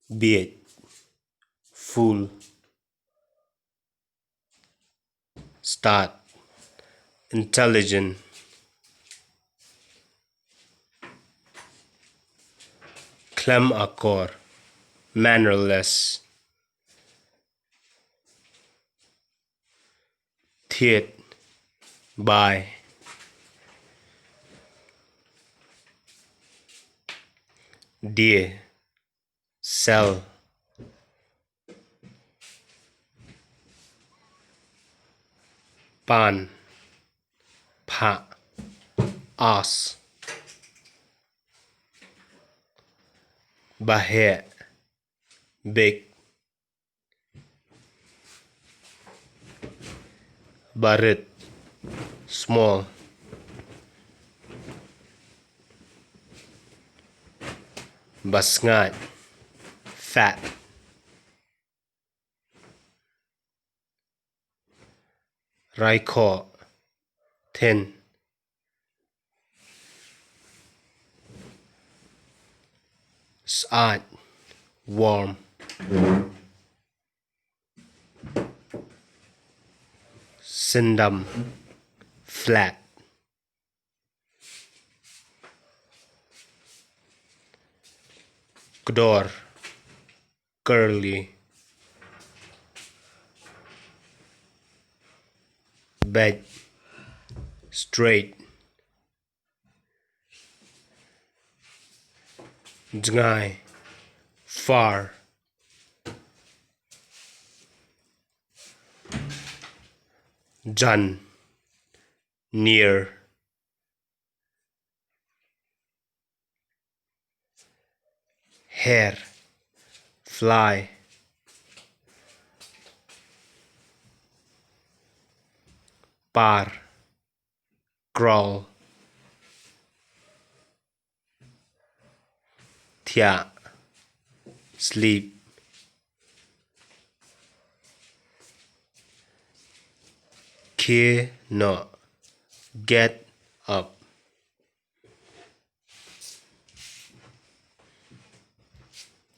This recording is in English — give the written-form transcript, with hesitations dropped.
Beat, full, start, intelligent, clem accord, mannerless, thiệt, by, dear, sell, pan, pa, ass, bahe, big, barit, small, basngat, fat, raiko, thin, sa'at, warm, sindam, flat, Gdor, curly, bed, straight, Dngai, far, Jan, near, hair, fly, par, crawl, thia, sleep, ke no, get up.